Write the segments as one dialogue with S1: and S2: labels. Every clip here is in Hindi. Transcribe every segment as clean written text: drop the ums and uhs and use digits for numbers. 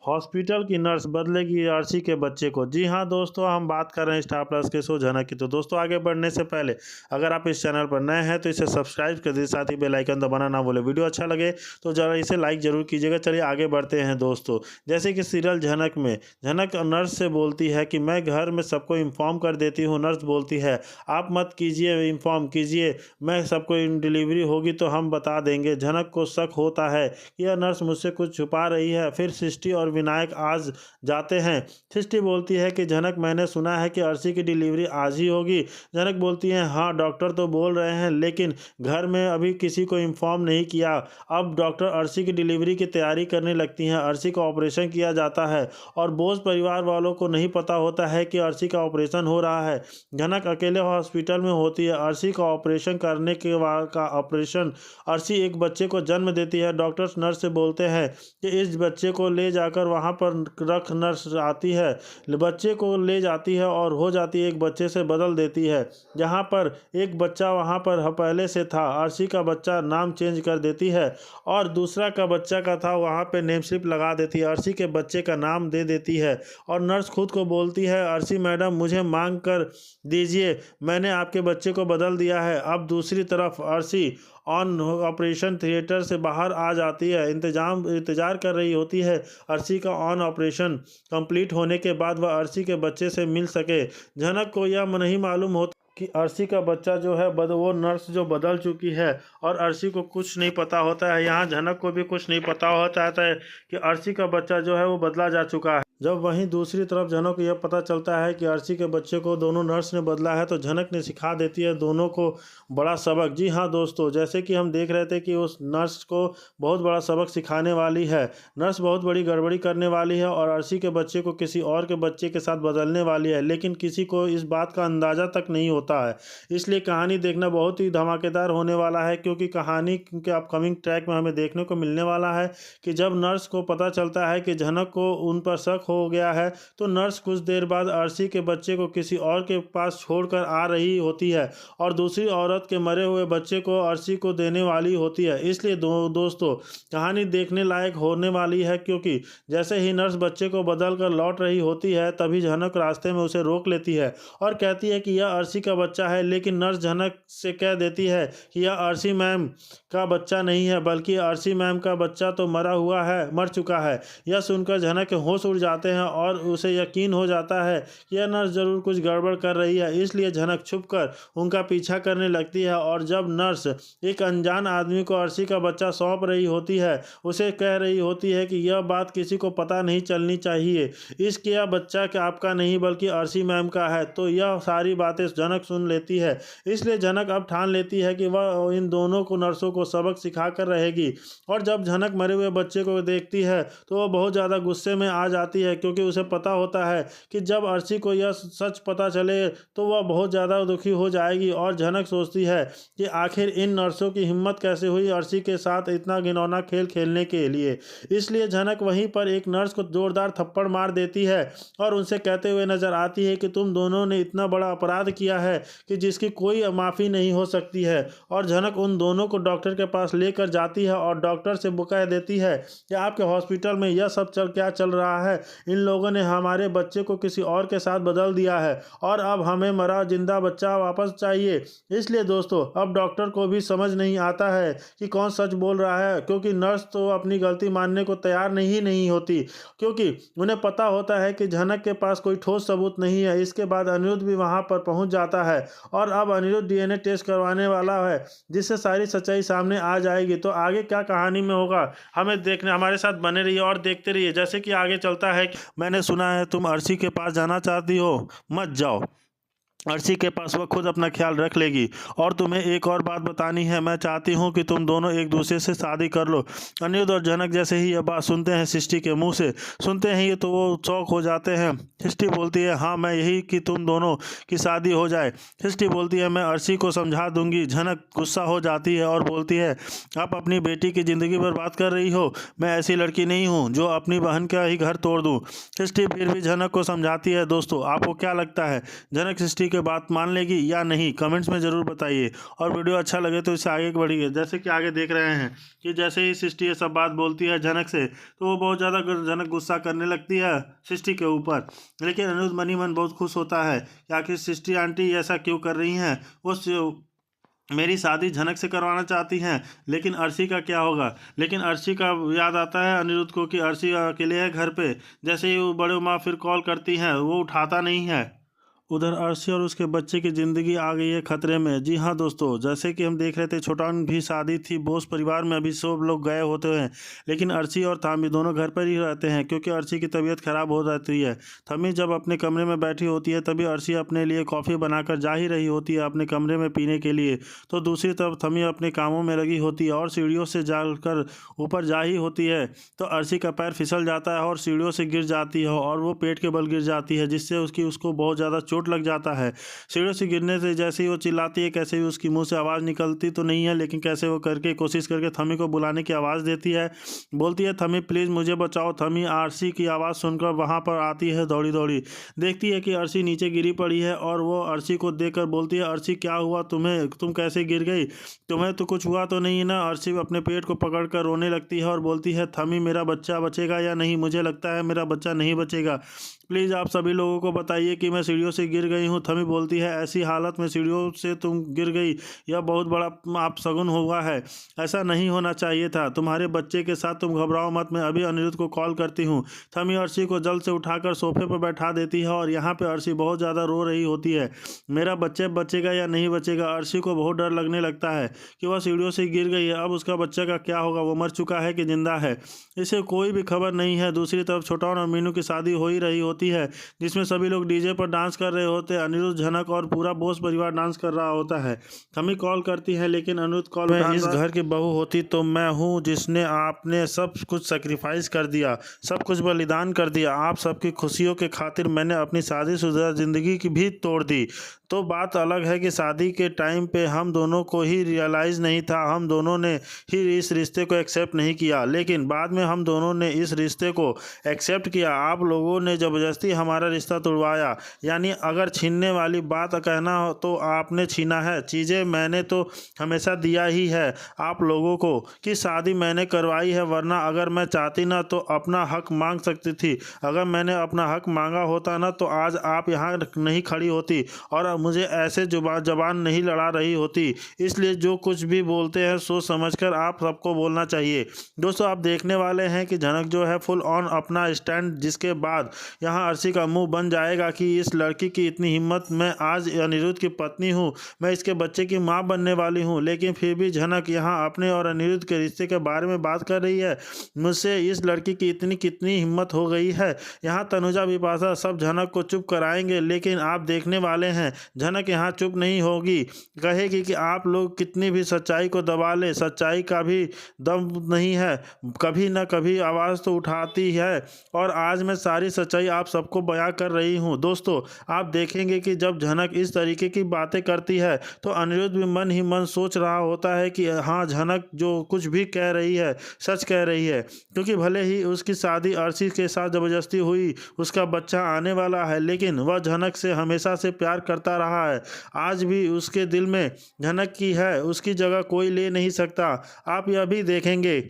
S1: हॉस्पिटल की नर्स बदलेगी आरसी के बच्चे को। जी हाँ दोस्तों, हम बात कर रहे हैं स्टार प्लस के शो झनक की। तो दोस्तों, आगे बढ़ने से पहले अगर आप इस चैनल पर नए हैं तो इसे सब्सक्राइब कर दीजिए, साथ ही बेल आइकन दबाना ना भूलें। वीडियो अच्छा लगे तो जरा इसे लाइक जरूर कीजिएगा। चलिए आगे बढ़ते हैं दोस्तों। जैसे कि सीरियल झनक में झनक नर्स से बोलती है कि मैं घर में सबको इन्फॉर्म कर देती हूँ। नर्स बोलती है आप मत कीजिए, इन्फॉर्म कीजिए, मैं सबको डिलीवरी होगी तो हम बता देंगे। झनक को शक होता है कि यह नर्स मुझसे कुछ छुपा रही है। फिर सृष्टि और विनायक आज जाते हैं। सृष्टि बोलती है कि झनक, मैंने सुना है कि अर्शी की डिलीवरी आज ही होगी। झनक बोलती है हाँ, डॉक्टर तो बोल रहे हैं, लेकिन घर में अभी किसी को इन्फॉर्म नहीं किया। अब डॉक्टर अर्शी की डिलीवरी की तैयारी करने लगती हैं। अर्शी का ऑपरेशन किया जाता है और बोझ परिवार वालों को नहीं पता होता है कि अर्शी का ऑपरेशन हो रहा है। झनक अकेले हॉस्पिटल में होती है। अर्शी का ऑपरेशन करने के बाद का ऑपरेशन अर्शी एक बच्चे को जन्म देती है। डॉक्टर्स नर्स से बोलते हैं कि इस बच्चे को ले जाकर वहां पर रख। नर्स आती है, बच्चे को ले जाती है और हो जाती है एक बच्चे से बदल देती है। जहां पर एक बच्चा वहां पर पहले से था, अर्शी का बच्चा नाम चेंज कर देती है और दूसरा का बच्चा का था वहां पे नेम स्लिप लगा देती है, अर्शी के बच्चे का नाम दे देती है। और नर्स खुद को बोलती है अर्शी मैडम मुझे मांग कर दीजिए, मैंने आपके बच्चे को बदल दिया है। अब दूसरी तरफ अर्शी ऑन ऑपरेशन थिएटर से बाहर आ जाती है। इंतजार कर रही होती है अर्शी का ऑन ऑपरेशन कंप्लीट होने के बाद वह अर्शी के बच्चे से मिल सके। झनक को यह नहीं मालूम होता कि अर्शी का बच्चा जो है वो नर्स जो बदल चुकी है और अर्शी को कुछ नहीं पता होता है। यहाँ झनक को भी कुछ नहीं पता होता है कि अर्शी का बच्चा जो है वो बदला जा चुका है। जब वहीं दूसरी तरफ झनक को यह पता चलता है कि अर्शी के बच्चे को दोनों नर्स ने बदला है तो झनक ने सिखा देती है दोनों को बड़ा सबक। जी हाँ दोस्तों, जैसे कि हम देख रहे थे कि उस नर्स को बहुत बड़ा सबक सिखाने वाली है। नर्स बहुत बड़ी गड़बड़ी करने वाली है और अर्शी के बच्चे को किसी और के बच्चे के साथ बदलने वाली है, लेकिन किसी को इस बात का अंदाज़ा तक नहीं होता है। इसलिए कहानी देखना बहुत ही धमाकेदार होने वाला है, क्योंकि कहानी के अपकमिंग ट्रैक में हमें देखने को मिलने वाला है कि जब नर्स को पता चलता है कि झनक को उन पर शक हो गया है तो नर्स कुछ देर बाद अर्शी के बच्चे को किसी और के पास छोड़कर आ रही होती है और दूसरी औरत के मरे हुए बच्चे को अर्शी को देने वाली होती है। इसलिए दोस्तों, कहानी देखने लायक होने वाली है, क्योंकि जैसे ही नर्स बच्चे को बदल कर लौट रही होती है तभी झनक रास्ते में उसे रोक लेती है और कहती है कि यह अर्शी का बच्चा है। लेकिन नर्स झनक से कह देती है कि यह अर्शी मैम का बच्चा नहीं है, बल्कि अर्शी मैम का बच्चा तो मर चुका है। यह सुनकर झनक के होश उड़ जाते हैं और उसे यकीन हो जाता है कि यह नर्स जरूर कुछ गड़बड़ कर रही है। इसलिए झनक छुपकर उनका पीछा करने लगती है और जब नर्स एक अनजान आदमी को अर्शी का बच्चा सौंप रही होती है, उसे कह रही होती है कि यह बात किसी को पता नहीं चलनी चाहिए, इसके यह बच्चा क्या आपका नहीं बल्कि अर्शी मैम का है। तो यह सारी बातें झनक सुन लेती है। इसलिए झनक अब ठान लेती है कि वह इन दोनों को नर्सों को सबक सिखा कर रहेगी। और जब झनक मरे हुए बच्चे को देखती है तो वह बहुत ज़्यादा गुस्से में आ जाती है, क्योंकि उसे पता होता है कि जब अर्शी को यह सच पता चले तो वह बहुत ज़्यादा दुखी हो जाएगी। और झनक सोचती है कि आखिर इन नर्सों की हिम्मत कैसे हुई अर्शी के साथ इतना घिनौना खेल खेलने के लिए। इसलिए झनक वहीं पर एक नर्स को जोरदार थप्पड़ मार देती है और उनसे कहते हुए नजर आती है कि तुम दोनों ने इतना बड़ा अपराध किया है कि जिसकी कोई माफ़ी नहीं हो सकती है। और झनक उन दोनों को डॉक्टर के पास लेकर जाती है और डॉक्टर से कह देती है कि आपके हॉस्पिटल में यह सब क्या चल रहा है, इन लोगों ने हमारे बच्चे को किसी और के साथ बदल दिया है और अब हमें मरा जिंदा बच्चा वापस चाहिए। इसलिए दोस्तों, अब डॉक्टर को भी समझ नहीं आता है कि कौन सच बोल रहा है, क्योंकि नर्स तो अपनी गलती मानने को तैयार नहीं होती, क्योंकि उन्हें पता होता है कि झनक के पास कोई ठोस सबूत नहीं है। इसके बाद अनिरुद्ध भी वहां पर पहुंच जाता है और अब अनिरुद्ध डीएनए टेस्ट करवाने वाला है, जिससे सारी सच्चाई सामने आ जाएगी। तो आगे क्या कहानी में होगा हमें देखने, हमारे साथ बने रहिए और देखते रहिए। जैसे कि आगे चलता है, मैंने सुना है तुम अर्शी के पास जाना चाहती हो, मत जाओ, अर्शी के पास वह खुद अपना ख्याल रख लेगी। और तुम्हें एक और बात बतानी है, मैं चाहती हूँ कि तुम दोनों एक दूसरे से शादी कर लो। अनिरुद्ध और झनक जैसे ही यह बात सुनते हैं सृष्टि के मुंह से, सुनते ही तो वो चौंक हो जाते हैं। सृष्टि बोलती है हाँ, मैं यही कि तुम दोनों की शादी हो जाए। सृष्टि बोलती है मैं अर्शी को समझा दूंगी। झनक गुस्सा हो जाती है और बोलती है आप अपनी बेटी की ज़िंदगी पर बात कर रही हो, मैं ऐसी लड़की नहीं हूँ जो अपनी बहन का ही घर तोड़ दूँ। सृष्टि फिर भी झनक को समझाती है। दोस्तों, आपको क्या लगता है झनक सृष्टि के बात मान लेगी या नहीं, कमेंट्स में ज़रूर बताइए। और वीडियो अच्छा लगे तो इसे आगे बढ़िए। जैसे कि आगे देख रहे हैं कि जैसे ही सृष्टि ये सब बात बोलती है झनक से, तो वो बहुत ज़्यादा झनक गुस्सा करने लगती है सृष्टि के ऊपर। लेकिन अनिरुद्ध मनी मन बहुत खुश होता है कि आखिर सृष्टि आंटी ऐसा क्यों कर रही हैं, वो मेरी शादी झनक से करवाना चाहती हैं। लेकिन अर्शी का क्या होगा। लेकिन अर्शी का याद आता है अनिरुद्ध को कि अर्शी अकेले है घर पे। जैसे ही वो बड़े माँ फिर कॉल करती हैं, वो उठाता नहीं है। उधर अर्शी और उसके बच्चे की ज़िंदगी आ गई है खतरे में। जी हाँ दोस्तों, जैसे कि हम देख रहे थे छोटान भी शादी थी बोस परिवार में, अभी सब लोग गए होते हैं, लेकिन अर्शी और थामी दोनों घर पर ही रहते हैं क्योंकि अर्शी की तबीयत खराब हो जाती है। थमी जब अपने कमरे में बैठी होती है तभी अर्शी अपने लिए कॉफ़ी बनाकर जा ही रही होती है अपने कमरे में पीने के लिए, तो दूसरी तरफ थमी अपने कामों में लगी होती है और सीढ़ियों से जाकर ऊपर जा ही होती है। तो अर्शी का पैर फिसल जाता है और सीढ़ियों से गिर जाती है और वो पेट के बल गिर जाती है, जिससे उसको बहुत ज़्यादा चोट लग जाता है। सीढ़ियों से गिरने से जैसे ही वो चिल्लाती है, कैसे ही उसकी मुंह से आवाज़ निकलती तो नहीं है, लेकिन कैसे वो करके कोशिश करके थमी को बुलाने की आवाज़ देती है। बोलती है थमी प्लीज़ मुझे बचाओ। थमी अर्शी की आवाज़ सुनकर वहाँ पर आती है दौड़ी दौड़ी, देखती है कि अर्शी नीचे गिरी पड़ी है और वो अर्शी को देखकर बोलती है अर्शी क्या हुआ तुम्हें, तुम कैसे गिर गई, तुम्हें तो कुछ हुआ तो नहीं है ना। अर्शी अपने पेट को पकड़कर रोने लगती है और बोलती है थमी मेरा बच्चा बचेगा या नहीं, मुझे लगता है मेरा बच्चा नहीं बचेगा, प्लीज़ आप सभी लोगों को बताइए कि मैं सीढ़ियों से गिर गई हूँ। थमी बोलती है ऐसी हालत में सीढ़ियों से तुम गिर गई, यह बहुत बड़ा आप शगुन हुआ है, ऐसा नहीं होना चाहिए था, तुम्हारे बच्चे के साथ तुम घबराओ मत, मैं अभी अनिरुद्ध को कॉल करती हूँ। थमी अर्शी को जल्द से उठाकर सोफे पर बैठा देती है और यहाँ पे अर्शी बहुत ज़्यादा रो रही होती है। मेरा बच्चे बचेगा या नहीं बचेगा। अर्शी को बहुत डर लगने लगता है कि वह सीढ़ियों से गिर गई है, अब उसका बच्चे का क्या होगा, वो मर चुका है कि जिंदा है, इसे कोई भी खबर नहीं है। दूसरी तरफ छोटान और मीनू की शादी हो ही रही होती है, जिसमें सभी लोग डीजे पर डांस कर रहे होते हैं। अनिरुद्ध झनक और पूरा बोस परिवार डांस कर रहा होता है। थमी कॉल करती है लेकिन अनिरुद्ध कॉल में इस घर की बहू होती तो मैं हूँ जिसने आपने सब कुछ सेक्रीफाइस कर दिया, सब कुछ बलिदान कर दिया, आप सबकी खुशियों के खातिर मैंने अपनी शादीशुदा ज़िंदगी की भी तोड़ दी। तो बात अलग है कि शादी के टाइम पे हम दोनों को ही रियलाइज़ नहीं था, हम दोनों ने ही इस रिश्ते को एक्सेप्ट नहीं किया, लेकिन बाद में हम दोनों ने इस रिश्ते को एक्सेप्ट किया। आप लोगों ने ज़बरदस्ती हमारा रिश्ता तोड़वाया, यानी अगर छीनने वाली बात कहना हो तो आपने छीना है, चीज़ें मैंने तो हमेशा दिया ही है आप लोगों को कि शादी मैंने करवाई है, वरना अगर मैं चाहती ना तो अपना हक मांग सकती थी। अगर मैंने अपना हक मांगा होता ना तो आज आप यहाँ नहीं खड़ी होती और मुझे ऐसे जबान नहीं लड़ा रही होती। इसलिए जो कुछ भी बोलते हैं सोच समझकर आप सबको बोलना चाहिए। दोस्तों आप देखने वाले हैं कि झनक जो है फुल ऑन अपना स्टैंड, जिसके बाद यहाँ अर्शी का मुंह बन जाएगा कि इस लड़की की इतनी हिम्मत, मैं आज अनिरुद्ध की पत्नी हूँ, मैं इसके बच्चे की माँ बनने वाली हूँ, लेकिन फिर भी झनक यहाँ अपने और अनिरुद्ध के रिश्ते के बारे में बात कर रही है। मुझसे इस लड़की की इतनी कितनी हिम्मत हो गई है। यहाँ तनुजा विपाशा सब झनक को चुप कराएंगे, लेकिन आप देखने वाले हैं झनक यहाँ चुप नहीं होगी, कहेगी कि आप लोग कितनी भी सच्चाई को दबा ले, सच्चाई का भी दम नहीं है, कभी ना कभी आवाज़ तो उठाती है और आज मैं सारी सच्चाई आप सबको बयां कर रही हूँ। दोस्तों आप देखेंगे कि जब झनक इस तरीके की बातें करती है तो अनिरुद्ध भी मन ही मन सोच रहा होता है कि हाँ झनक जो कुछ भी कह रही है सच कह रही है, क्योंकि भले ही उसकी शादी अर्शी के साथ ज़बरदस्ती हुई, उसका बच्चा आने वाला है, लेकिन वह झनक से हमेशा से प्यार करता रहा है, आज भी उसके दिल में झनक की है, उसकी जगह कोई ले नहीं सकता। आप यह भी देखेंगे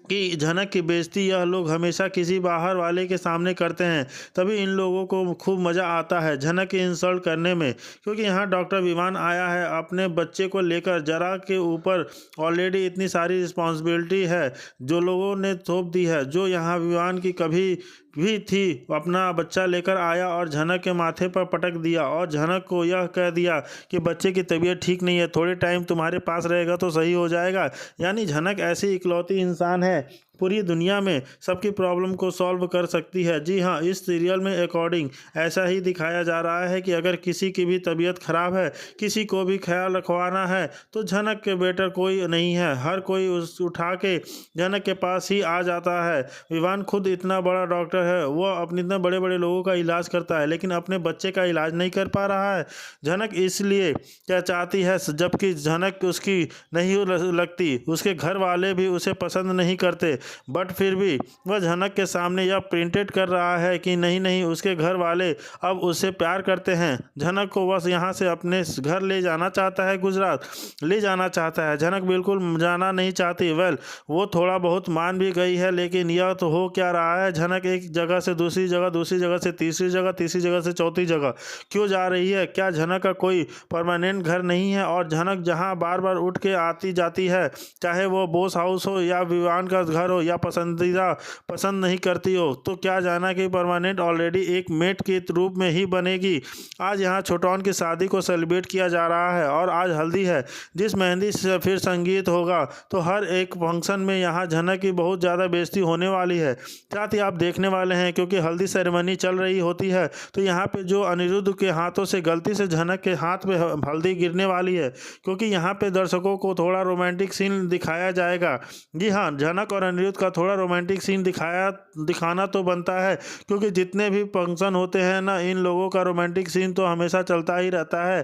S1: कि झनक की बेइज्जती यह लोग हमेशा किसी बाहर वाले के सामने करते हैं, तभी इन लोगों को खूब मज़ा आता है झनक की इंसल्ट करने में, क्योंकि यहाँ डॉक्टर विमान आया है अपने बच्चे को लेकर, जरा के ऊपर ऑलरेडी इतनी सारी रिस्पॉन्सिबिलिटी है जो लोगों ने थोप दी है, जो यहाँ विमान की कभी भी थी, अपना बच्चा लेकर आया और झनक के माथे पर पटक दिया और झनक को यह कह दिया कि बच्चे की तबीयत ठीक नहीं है, थोड़े टाइम तुम्हारे पास रहेगा तो सही हो जाएगा। यानी झनक ऐसी इकलौती इंसान है पूरी दुनिया में सबकी प्रॉब्लम को सॉल्व कर सकती है। जी हाँ, इस सीरियल में अकॉर्डिंग ऐसा ही दिखाया जा रहा है कि अगर किसी की भी तबीयत खराब है, किसी को भी ख्याल रखवाना है तो झनक के बेटर कोई नहीं है, हर कोई उठा के झनक के पास ही आ जाता है। विवान खुद इतना बड़ा डॉक्टर है, वह अपने इतने बड़े बड़े लोगों का इलाज करता है, लेकिन अपने बच्चे का इलाज नहीं कर पा रहा है। झनक इसलिए क्या चाहती है, जबकि झनक उसकी नहीं लगती, उसके घर वाले भी उसे पसंद नहीं करते, बट फिर भी वह झनक के सामने यह प्रिंटेड कर रहा है कि नहीं नहीं, उसके घर वाले अब उससे प्यार करते हैं। झनक को बस यहाँ से अपने घर ले जाना चाहता है, गुजरात ले जाना चाहता है। झनक बिल्कुल जाना नहीं चाहती। वेल, वो थोड़ा बहुत मान भी गई है, लेकिन यह तो हो क्या रहा है, झनक एक जगह से दूसरी जगह, दूसरी जगह से तीसरी जगह, तीसरी जगह से चौथी जगह क्यों जा रही है? क्या झनक का कोई परमानेंट घर नहीं है? और झनक जहाँ बार बार उठ के आती जाती है, चाहे वो बोस हाउस हो या विवान का घर हो या पसंदीदा पसंद नहीं करती हो, तो क्या जाना कि परमानेंट ऑलरेडी एक मेट के रूप में ही बनेगी? आज यहाँ छोटौन की शादी को सेलिब्रेट किया जा रहा है और आज हल्दी है, जिस मेहंदी से फिर संगीत होगा, तो हर एक फंक्शन में यहाँ झनक की बहुत ज़्यादा बेइज्जती होने वाली है। साथ ही आप देखने वाले हैं, क्योंकि हल्दी सेरेमनी चल रही होती है, तो यहाँ पे जो अनिरुद्ध के हाथों से गलती से झनक के हाथ पे हल्दी गिरने वाली है, क्योंकि यहाँ पे दर्शकों को थोड़ा रोमांटिक सीन दिखाया जाएगा। जी हाँ, झनक और अनिरुद्ध का थोड़ा रोमांटिक सीन दिखाना तो बनता है, क्योंकि जितने भी फंक्शन होते हैं ना, इन लोगों का रोमांटिक सीन तो हमेशा चलता ही रहता है।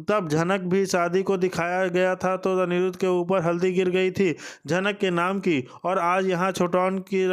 S1: तब झनक भी शादी को दिखाया गया था, तो अनिरुद्ध के ऊपर हल्दी गिर गई थी झनक के नाम की, और आज यहाँ छोटौन की